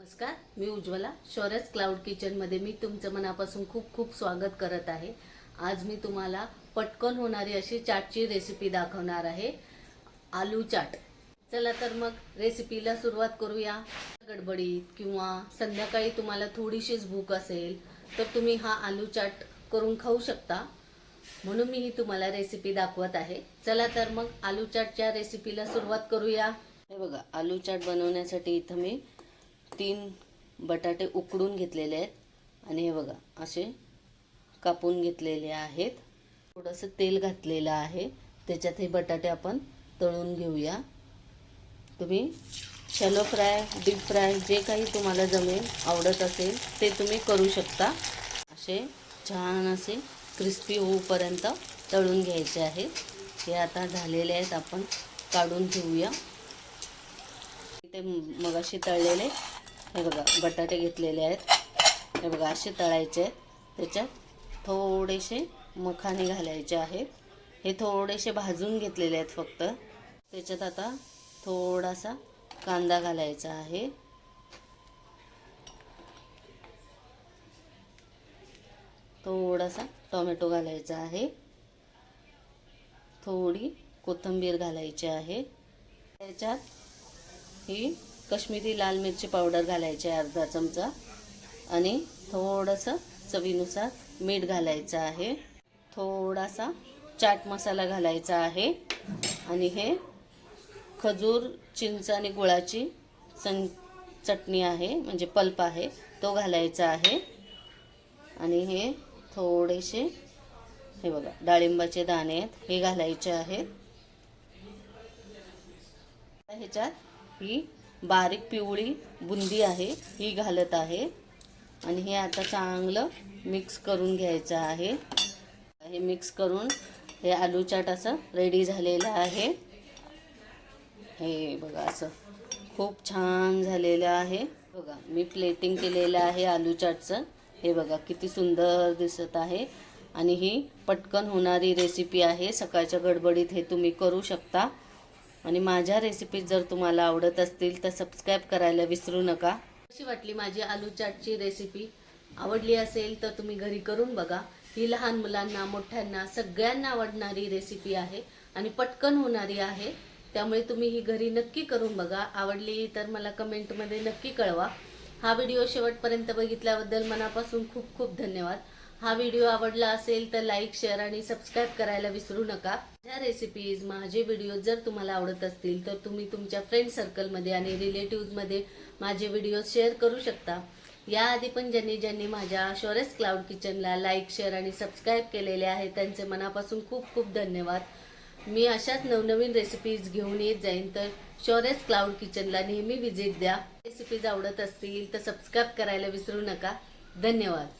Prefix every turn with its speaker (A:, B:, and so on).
A: नमस्कार, मी उज्ज्वला शौर्यस क्लाउड किचनमध्ये मी तुमचं मनापासून खूप खूप स्वागत करत आहे। आज मी तुम्हाला पटकन होणारी अशी चाटची रेसिपी दाखवणार आहे, आलू चाट। चला तर मग रेसिपीला सुरुवात करूया। गडबडीत किंवा संध्याकाळी तुम्हाला थोडीशीच भूक असेल तर तुम्ही हा आलू चाट करून खाऊ शकता, म्हणून मी ही तुम्हाला रेसिपी दाखवत आहे। चला तर मग आलू चाटच्या रेसिपीला सुरुवात करूया। हे बघा, आलू चाट बनवण्यासाठी इथं मी 3 बटाटे उकडून घेतलेले आहेत आणि हे बघा असे कापून घेतलेले आहेत। थोडंसं तेल घातलेलं आहे, त्याच्यात हे बटाटे आपण तळून घेऊया। तुम्ही शॅलो फ्राय, डीप फ्राय जे काही तुम्हाला जमेल, आवडत असेल ते तुम्ही करू शकता। असे छान असे क्रिस्पी होऊपर्यंत तळून घ्यायचे आहेत। हे आता झालेले आहेत, आपण काढून ठेवूया। ते मगाशी तळलेले हे बघा बटाटे घेतलेले आहेत, हे बघा असे तळायचे आहेत। त्याच्यात थोडेसे मखाने घालायचे आहेत, हे थोडेसे भाजून घेतलेले आहेत फक्त। त्याच्यात आता थोडासा कांदा घालायचा आहे, थोडासा टोमॅटो घालायचा आहे, थोडी कोथिंबीर घालायची आहे। त्याच्यात ही कश्मीरी लाल मिरची पावडर घालायची आहे अर्धा चमचा, आणि थोडंसं चवीनुसार मीठ घालायचं आहे, थोडासा चाट मसाला घालायचा आहे, आणि हे खजूर, चिंच आणि गुळाची चटणी आहे, म्हणजे पल्प आहे, तो घालायचा आहे। आणि हे थोडेसे हे बघा डाळिंबाचे दाणे आहेत, हे घालायचे आहेत। ह्याच्यात ही बारीक पिवळी बुंदी आहे, ही घालत आहे, आणि हे आता चांगलं मिक्स करून घ्यायचं आहे। हे मिक्स करून हे आलू चाट असं रेडी झालेलं आहे। हे बघा असं खूप छान झालेलं आहे। बघा मी प्लेटिंग केलेलं आहे आलू चाटचं, हे बघा किती सुंदर दिसत आहे। आणि ही पटकन होणारी रेसिपी आहे, सकाळच्या गडबडीत हे तुम्ही करू शकता। आणि माझ्या रेसिपीज जर तुम्हाला आवडत असतील तर सबस्क्राईब करायला विसरू नका। कशी वाटली माझी आलू चाटची रेसिपी? आवडली असेल तर तुम्ही घरी करून बघा। ही लहान मुलांना, मोठ्यांना सगळ्यांना आवडणारी रेसिपी आहे आणि पटकन होणारी आहे, त्यामुळे तुम्ही ही घरी नक्की करून बघा। आवडली तर मला कमेंटमध्ये नक्की कळवा। हा व्हिडिओ शेवटपर्यंत बघितल्याबद्दल मनापासून खूप खूप धन्यवाद। हा व्हिडिओ आवडला असेल तर लाईक, शेअर आणि सबस्क्राईब करायला विसरू नका। ह्या रेसिपीज, माझे व्हिडिओ जर तुम्हाला आवडत असतील तर तुम्ही तुमच्या फ्रेंड सर्कलमध्ये आणि रिलेटिव्हजमध्ये माझे व्हिडिओ शेअर करू शकता। याआधी पण ज्यांनी माझ्या शौर्यस क्लाउड किचनला लाईक, शेअर आणि सबस्क्राईब केलेले आहे त्यांचे मनापासून खूप खूप धन्यवाद। मी अशाच नवनवीन रेसिपीज घेऊन येत जाईन, तर शौर्यस क्लाउड किचनला नेहमी व्हिजिट द्या। रेसिपीज आवडत असतील तर सबस्क्राईब करायला विसरू नका। धन्यवाद।